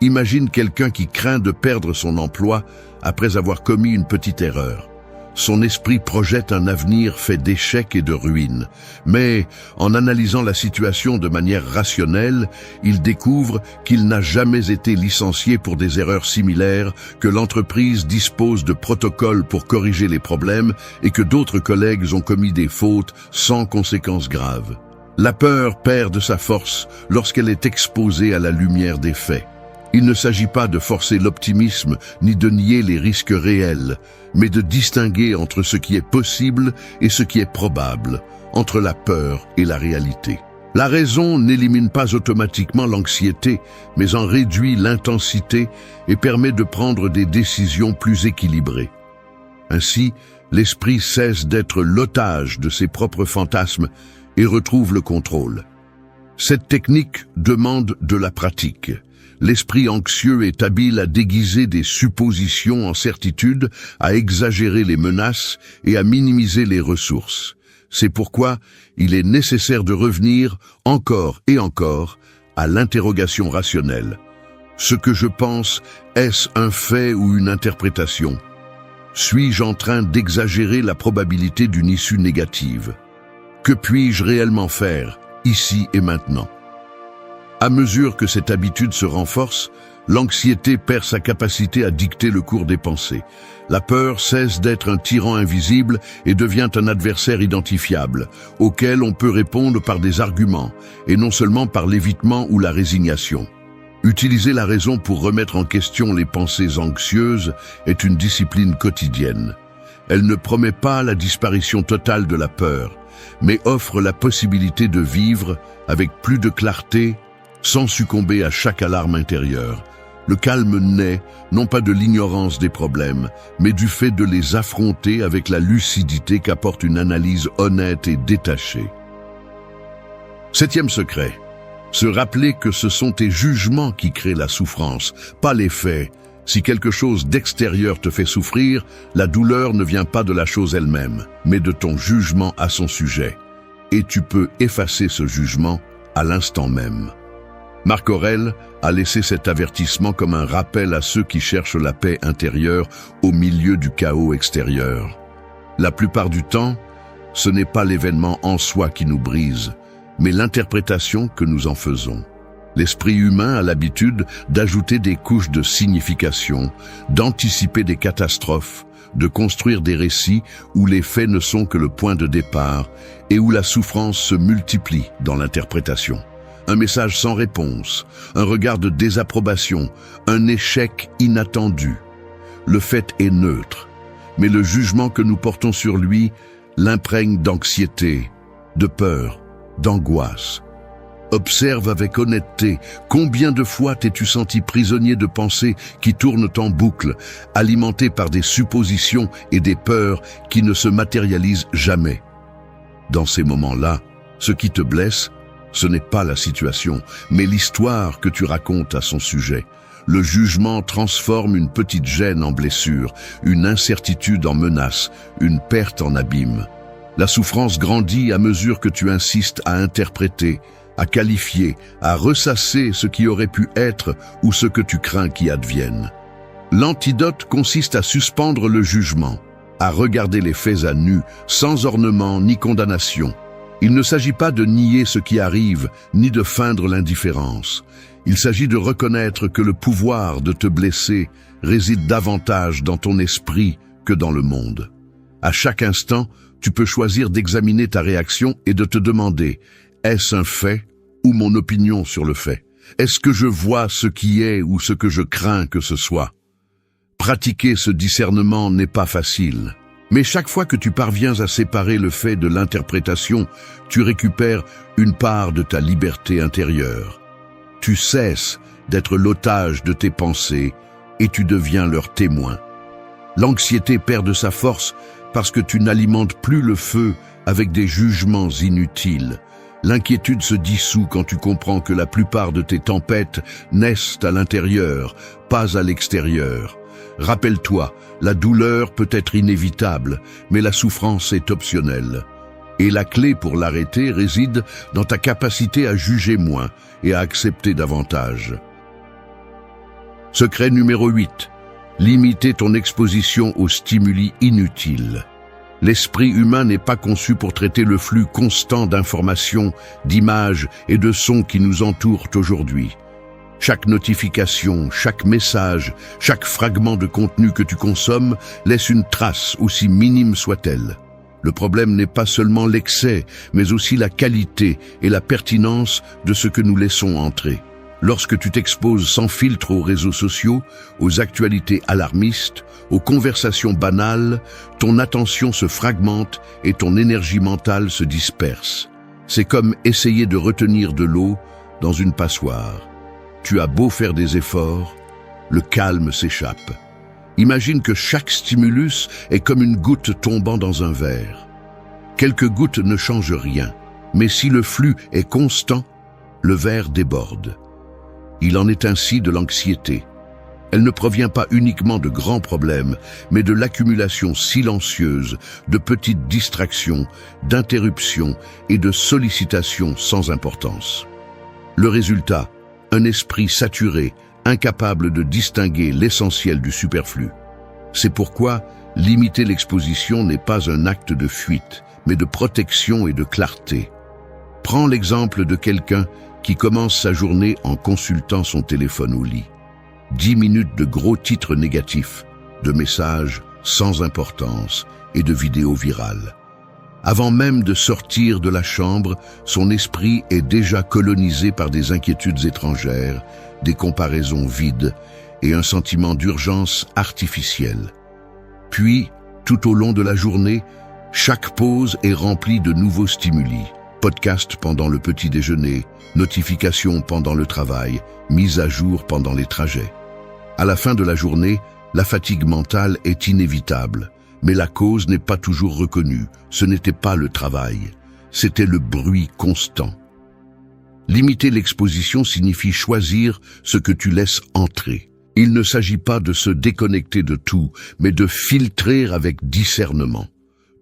Imagine quelqu'un qui craint de perdre son emploi après avoir commis une petite erreur. Son esprit projette un avenir fait d'échecs et de ruines. Mais, en analysant la situation de manière rationnelle, il découvre qu'il n'a jamais été licencié pour des erreurs similaires, que l'entreprise dispose de protocoles pour corriger les problèmes et que d'autres collègues ont commis des fautes sans conséquences graves. La peur perd de sa force lorsqu'elle est exposée à la lumière des faits. Il ne s'agit pas de forcer l'optimisme ni de nier les risques réels, mais de distinguer entre ce qui est possible et ce qui est probable, entre la peur et la réalité. La raison n'élimine pas automatiquement l'anxiété, mais en réduit l'intensité et permet de prendre des décisions plus équilibrées. Ainsi, l'esprit cesse d'être l'otage de ses propres fantasmes et retrouve le contrôle. Cette technique demande de la pratique. L'esprit anxieux est habile à déguiser des suppositions en certitudes, à exagérer les menaces et à minimiser les ressources. C'est pourquoi il est nécessaire de revenir encore et encore à l'interrogation rationnelle. Ce que je pense, est-ce un fait ou une interprétation? Suis-je en train d'exagérer la probabilité d'une issue négative? Que puis-je réellement faire, ici et maintenant? À mesure que cette habitude se renforce, l'anxiété perd sa capacité à dicter le cours des pensées. La peur cesse d'être un tyran invisible et devient un adversaire identifiable, auquel on peut répondre par des arguments, et non seulement par l'évitement ou la résignation. Utiliser la raison pour remettre en question les pensées anxieuses est une discipline quotidienne. Elle ne promet pas la disparition totale de la peur, mais offre la possibilité de vivre avec plus de clarté, sans succomber à chaque alarme intérieure. Le calme naît, non pas de l'ignorance des problèmes, mais du fait de les affronter avec la lucidité qu'apporte une analyse honnête et détachée. 7e secret. Se rappeler que ce sont tes jugements qui créent la souffrance, pas les faits. Si quelque chose d'extérieur te fait souffrir, la douleur ne vient pas de la chose elle-même, mais de ton jugement à son sujet. Et tu peux effacer ce jugement à l'instant même. Marc Aurèle a laissé cet avertissement comme un rappel à ceux qui cherchent la paix intérieure au milieu du chaos extérieur. La plupart du temps, ce n'est pas l'événement en soi qui nous brise, mais l'interprétation que nous en faisons. L'esprit humain a l'habitude d'ajouter des couches de signification, d'anticiper des catastrophes, de construire des récits où les faits ne sont que le point de départ et où la souffrance se multiplie dans l'interprétation. Un message sans réponse, un regard de désapprobation, un échec inattendu. Le fait est neutre, mais le jugement que nous portons sur lui l'imprègne d'anxiété, de peur, d'angoisse. Observe avec honnêteté combien de fois t'es-tu senti prisonnier de pensées qui tournent en boucle, alimentées par des suppositions et des peurs qui ne se matérialisent jamais. Dans ces moments-là, ce qui te blesse, ce n'est pas la situation, mais l'histoire que tu racontes à son sujet. Le jugement transforme une petite gêne en blessure, une incertitude en menace, une perte en abîme. La souffrance grandit à mesure que tu insistes à interpréter, à qualifier, à ressasser ce qui aurait pu être ou ce que tu crains qui advienne. L'antidote consiste à suspendre le jugement, à regarder les faits à nu, sans ornement ni condamnation. Il ne s'agit pas de nier ce qui arrive, ni de feindre l'indifférence. Il s'agit de reconnaître que le pouvoir de te blesser réside davantage dans ton esprit que dans le monde. À chaque instant, tu peux choisir d'examiner ta réaction et de te demander, est-ce un fait ou mon opinion sur le fait? Est-ce que je vois ce qui est ou ce que je crains que ce soit? Pratiquer ce discernement n'est pas facile. Mais chaque fois que tu parviens à séparer le fait de l'interprétation, tu récupères une part de ta liberté intérieure. Tu cesses d'être l'otage de tes pensées et tu deviens leur témoin. L'anxiété perd de sa force parce que tu n'alimentes plus le feu avec des jugements inutiles. L'inquiétude se dissout quand tu comprends que la plupart de tes tempêtes naissent à l'intérieur, pas à l'extérieur. Rappelle-toi, la douleur peut être inévitable, mais la souffrance est optionnelle. Et la clé pour l'arrêter réside dans ta capacité à juger moins et à accepter davantage. Secret numéro 8. Limiter ton exposition aux stimuli inutiles. L'esprit humain n'est pas conçu pour traiter le flux constant d'informations, d'images et de sons qui nous entourent aujourd'hui. Chaque notification, chaque message, chaque fragment de contenu que tu consommes laisse une trace, aussi minime soit-elle. Le problème n'est pas seulement l'excès, mais aussi la qualité et la pertinence de ce que nous laissons entrer. Lorsque tu t'exposes sans filtre aux réseaux sociaux, aux actualités alarmistes, aux conversations banales, ton attention se fragmente et ton énergie mentale se disperse. C'est comme essayer de retenir de l'eau dans une passoire. Tu as beau faire des efforts, le calme s'échappe. Imagine que chaque stimulus est comme une goutte tombant dans un verre. Quelques gouttes ne changent rien, mais si le flux est constant, le verre déborde. Il en est ainsi de l'anxiété. Elle ne provient pas uniquement de grands problèmes, mais de l'accumulation silencieuse de petites distractions, d'interruptions et de sollicitations sans importance. Le résultat, un esprit saturé, incapable de distinguer l'essentiel du superflu. C'est pourquoi limiter l'exposition n'est pas un acte de fuite, mais de protection et de clarté. Prends l'exemple de quelqu'un qui commence sa journée en consultant son téléphone au lit. 10 minutes de gros titres négatifs, de messages sans importance et de vidéos virales. Avant même de sortir de la chambre, son esprit est déjà colonisé par des inquiétudes étrangères, des comparaisons vides et un sentiment d'urgence artificielle. Puis, tout au long de la journée, chaque pause est remplie de nouveaux stimuli. Podcast pendant le petit déjeuner, notifications pendant le travail, mise à jour pendant les trajets. À la fin de la journée, la fatigue mentale est inévitable, mais la cause n'est pas toujours reconnue. Ce n'était pas le travail, c'était le bruit constant. Limiter l'exposition signifie choisir ce que tu laisses entrer. Il ne s'agit pas de se déconnecter de tout, mais de filtrer avec discernement.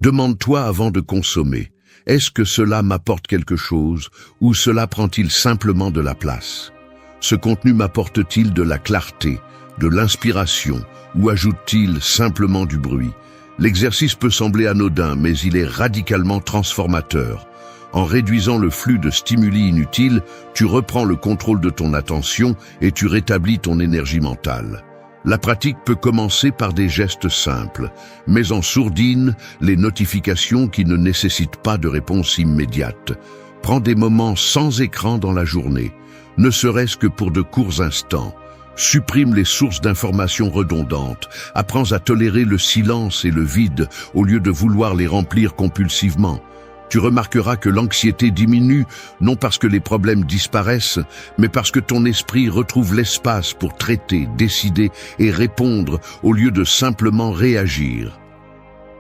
Demande-toi avant de consommer. Est-ce que cela m'apporte quelque chose ou cela prend-il simplement de la place? Ce contenu m'apporte-t-il de la clarté, de l'inspiration ou ajoute-t-il simplement du bruit? L'exercice peut sembler anodin, mais il est radicalement transformateur. En réduisant le flux de stimuli inutiles, tu reprends le contrôle de ton attention et tu rétablis ton énergie mentale. La pratique peut commencer par des gestes simples. Mets en sourdine les notifications qui ne nécessitent pas de réponse immédiate. Prends des moments sans écran dans la journée, ne serait-ce que pour de courts instants. Supprime les sources d'informations redondantes. Apprends à tolérer le silence et le vide au lieu de vouloir les remplir compulsivement. Tu remarqueras que l'anxiété diminue, non parce que les problèmes disparaissent, mais parce que ton esprit retrouve l'espace pour traiter, décider et répondre au lieu de simplement réagir.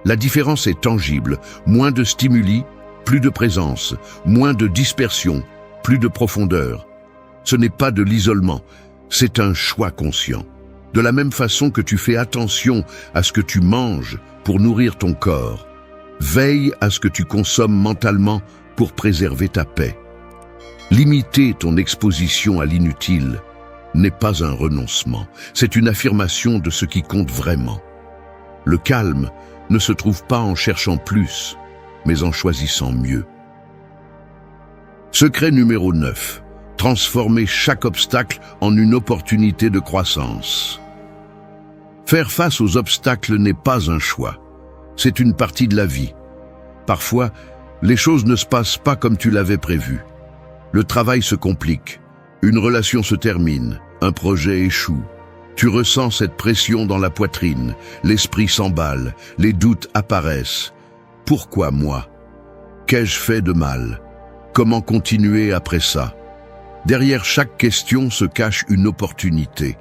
La différence est tangible. Moins de stimuli, plus de présence, moins de dispersion, plus de profondeur. Ce n'est pas de l'isolement, c'est un choix conscient. De la même façon que tu fais attention à ce que tu manges pour nourrir ton corps, veille à ce que tu consommes mentalement pour préserver ta paix. Limiter ton exposition à l'inutile n'est pas un renoncement, c'est une affirmation de ce qui compte vraiment. Le calme ne se trouve pas en cherchant plus, mais en choisissant mieux. Secret numéro 9. Transformer chaque obstacle en une opportunité de croissance. Faire face aux obstacles n'est pas un choix. C'est une partie de la vie. Parfois, les choses ne se passent pas comme tu l'avais prévu. Le travail se complique, une relation se termine, un projet échoue. Tu ressens cette pression dans la poitrine, l'esprit s'emballe, les doutes apparaissent. Pourquoi moi? Qu'ai-je fait de mal? Comment continuer après ça? Derrière chaque question se cache une opportunité.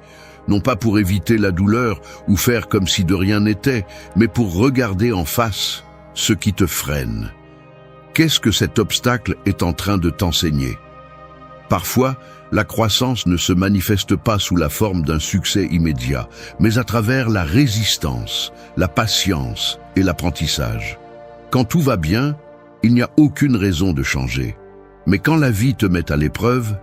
Non pas pour éviter la douleur ou faire comme si de rien n'était, mais pour regarder en face ce qui te freine. Qu'est-ce que cet obstacle est en train de t'enseigner? Parfois, la croissance ne se manifeste pas sous la forme d'un succès immédiat, mais à travers la résistance, la patience et l'apprentissage. Quand tout va bien, il n'y a aucune raison de changer. Mais quand la vie te met à l'épreuve,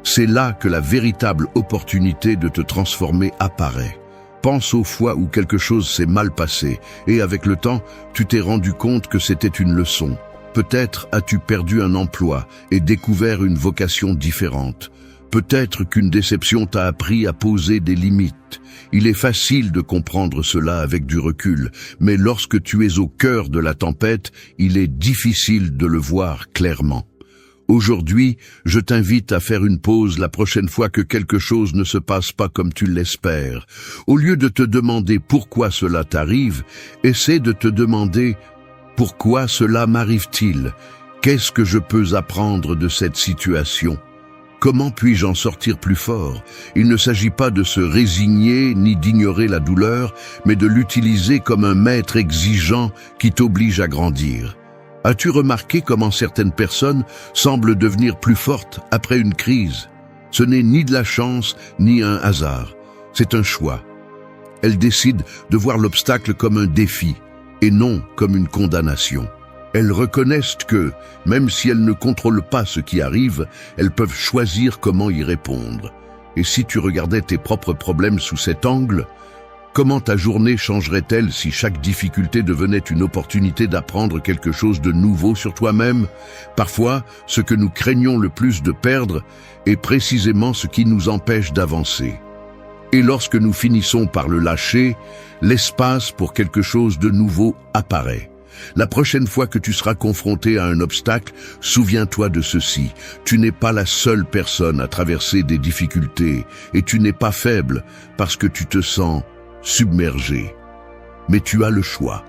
c'est là que la véritable opportunité de te transformer apparaît. Pense aux fois où quelque chose s'est mal passé et avec le temps, tu t'es rendu compte que c'était une leçon. Peut-être as-tu perdu un emploi et découvert une vocation différente. Peut-être qu'une déception t'a appris à poser des limites. Il est facile de comprendre cela avec du recul, mais lorsque tu es au cœur de la tempête, il est difficile de le voir clairement. Aujourd'hui, je t'invite à faire une pause la prochaine fois que quelque chose ne se passe pas comme tu l'espères. Au lieu de te demander pourquoi cela t'arrive, essaie de te demander pourquoi cela m'arrive-t-il? Qu'est-ce que je peux apprendre de cette situation? Comment puis-je en sortir plus fort? Il ne s'agit pas de se résigner ni d'ignorer la douleur, mais de l'utiliser comme un maître exigeant qui t'oblige à grandir. As-tu remarqué comment certaines personnes semblent devenir plus fortes après une crise? Ce n'est ni de la chance, ni un hasard. C'est un choix. Elles décident de voir l'obstacle comme un défi, et non comme une condamnation. Elles reconnaissent que, même si elles ne contrôlent pas ce qui arrive, elles peuvent choisir comment y répondre. Et si tu regardais tes propres problèmes sous cet angle, comment ta journée changerait-elle si chaque difficulté devenait une opportunité d'apprendre quelque chose de nouveau sur toi-même? Parfois, ce que nous craignons le plus de perdre est précisément ce qui nous empêche d'avancer. Et lorsque nous finissons par le lâcher, l'espace pour quelque chose de nouveau apparaît. La prochaine fois que tu seras confronté à un obstacle, souviens-toi de ceci. Tu n'es pas la seule personne à traverser des difficultés et tu n'es pas faible parce que tu te sens submergé. Mais tu as le choix.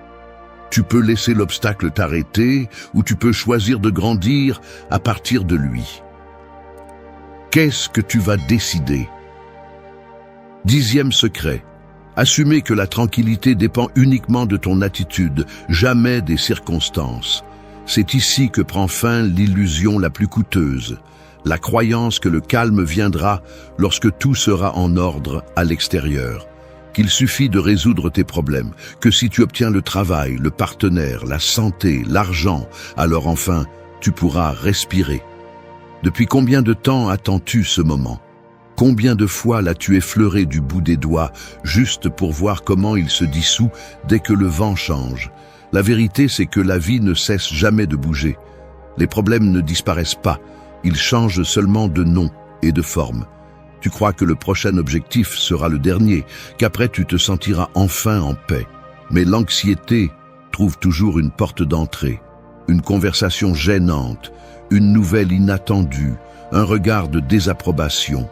Tu peux laisser l'obstacle t'arrêter ou tu peux choisir de grandir à partir de lui. Qu'est-ce que tu vas décider? 10e secret. Assumer que la tranquillité dépend uniquement de ton attitude, jamais des circonstances. C'est ici que prend fin l'illusion la plus coûteuse, la croyance que le calme viendra lorsque tout sera en ordre à l'extérieur, qu'il suffit de résoudre tes problèmes, que si tu obtiens le travail, le partenaire, la santé, l'argent, alors enfin, tu pourras respirer. Depuis combien de temps attends-tu ce moment? Combien de fois l'as-tu effleuré du bout des doigts, juste pour voir comment il se dissout dès que le vent change? La vérité, c'est que la vie ne cesse jamais de bouger. Les problèmes ne disparaissent pas, ils changent seulement de nom et de forme. Tu crois que le prochain objectif sera le dernier, qu'après tu te sentiras enfin en paix. Mais l'anxiété trouve toujours une porte d'entrée, une conversation gênante, une nouvelle inattendue, un regard de désapprobation.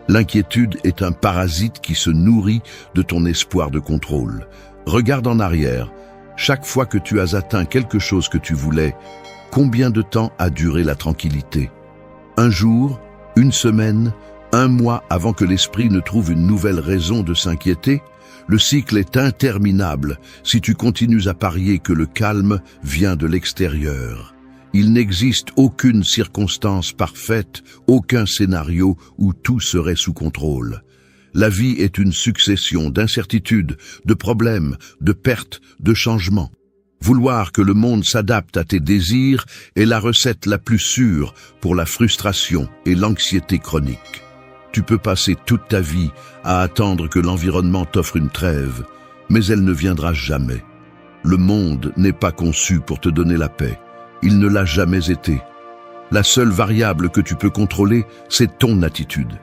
L'inquiétude est un parasite qui se nourrit de ton espoir de contrôle. Regarde en arrière. Chaque fois que tu as atteint quelque chose que tu voulais, combien de temps a duré la tranquillité? Un jour, une semaine, un mois avant que l'esprit ne trouve une nouvelle raison de s'inquiéter? Le cycle est interminable si tu continues à parier que le calme vient de l'extérieur. Il n'existe aucune circonstance parfaite, aucun scénario où tout serait sous contrôle. La vie est une succession d'incertitudes, de problèmes, de pertes, de changements. Vouloir que le monde s'adapte à tes désirs est la recette la plus sûre pour la frustration et l'anxiété chronique. Tu peux passer toute ta vie à attendre que l'environnement t'offre une trêve, mais elle ne viendra jamais. Le monde n'est pas conçu pour te donner la paix. Il ne l'a jamais été. La seule variable que tu peux contrôler, c'est ton attitude.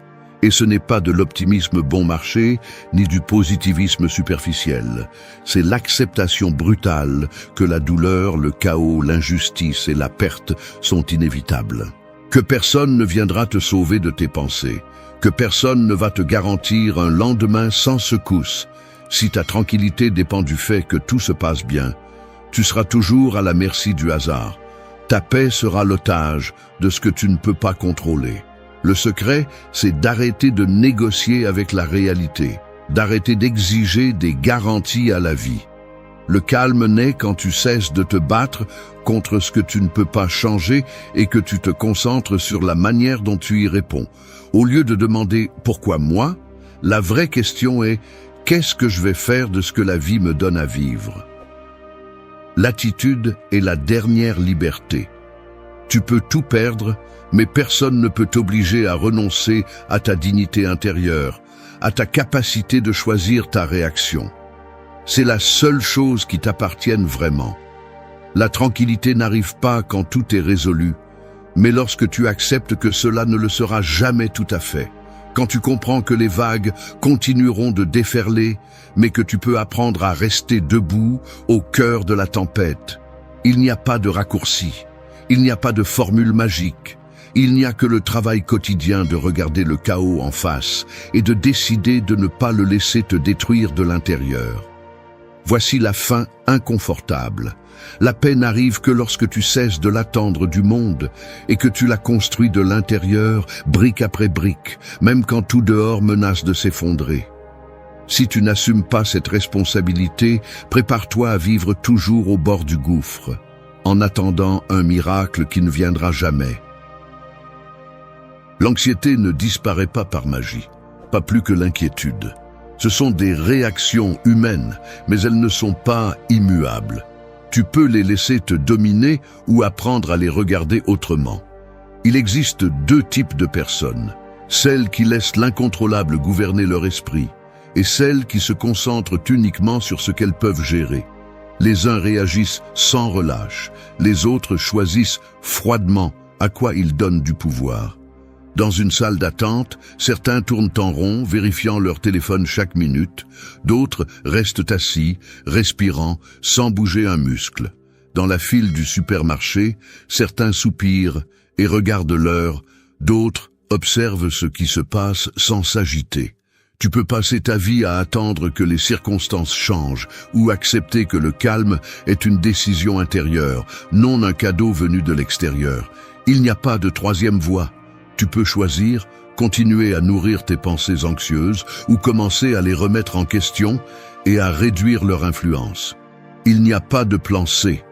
Et ce n'est pas de l'optimisme bon marché, ni du positivisme superficiel. C'est l'acceptation brutale que la douleur, le chaos, l'injustice et la perte sont inévitables. Que personne ne viendra te sauver de tes pensées. Que personne ne va te garantir un lendemain sans secousse. Si ta tranquillité dépend du fait que tout se passe bien, tu seras toujours à la merci du hasard. Ta paix sera l'otage de ce que tu ne peux pas contrôler. Le secret, c'est d'arrêter de négocier avec la réalité, d'arrêter d'exiger des garanties à la vie. Le calme naît quand tu cesses de te battre contre ce que tu ne peux pas changer et que tu te concentres sur la manière dont tu y réponds. Au lieu de demander « pourquoi moi ?», la vraie question est « qu'est-ce que je vais faire de ce que la vie me donne à vivre ?» L'attitude est la dernière liberté. Tu peux tout perdre, mais personne ne peut t'obliger à renoncer à ta dignité intérieure. à ta capacité de choisir ta réaction. C'est la seule chose qui t'appartienne vraiment. La tranquillité n'arrive pas quand tout est résolu, mais lorsque tu acceptes que cela ne le sera jamais tout à fait. Quand tu comprends que les vagues continueront de déferler, mais que tu peux apprendre à rester debout au cœur de la tempête. Il n'y a pas de raccourci, il n'y a pas de formule magique. Il n'y a que le travail quotidien de regarder le chaos en face et de décider de ne pas le laisser te détruire de l'intérieur. Voici la fin inconfortable. La paix n'arrive que lorsque tu cesses de l'attendre du monde et que tu la construis de l'intérieur, brique après brique, même quand tout dehors menace de s'effondrer. Si tu n'assumes pas cette responsabilité, prépare-toi à vivre toujours au bord du gouffre, en attendant un miracle qui ne viendra jamais. L'anxiété ne disparaît pas par magie, pas plus que l'inquiétude. Ce sont des réactions humaines, mais elles ne sont pas immuables. Tu peux les laisser te dominer ou apprendre à les regarder autrement. Il existe deux types de personnes, celles qui laissent l'incontrôlable gouverner leur esprit et celles qui se concentrent uniquement sur ce qu'elles peuvent gérer. Les uns réagissent sans relâche, les autres choisissent froidement à quoi ils donnent du pouvoir. Dans une salle d'attente, certains tournent en rond, vérifiant leur téléphone chaque minute. D'autres restent assis, respirant, sans bouger un muscle. Dans la file du supermarché, certains soupirent et regardent l'heure. D'autres observent ce qui se passe sans s'agiter. Tu peux passer ta vie à attendre que les circonstances changent ou accepter que le calme est une décision intérieure, non un cadeau venu de l'extérieur. Il n'y a pas de troisième voie. Tu peux choisir, continuer à nourrir tes pensées anxieuses ou commencer à les remettre en question et à réduire leur influence. Il n'y a pas de plan C.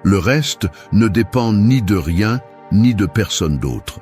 Le reste ne dépend ni de rien, ni de personne d'autre.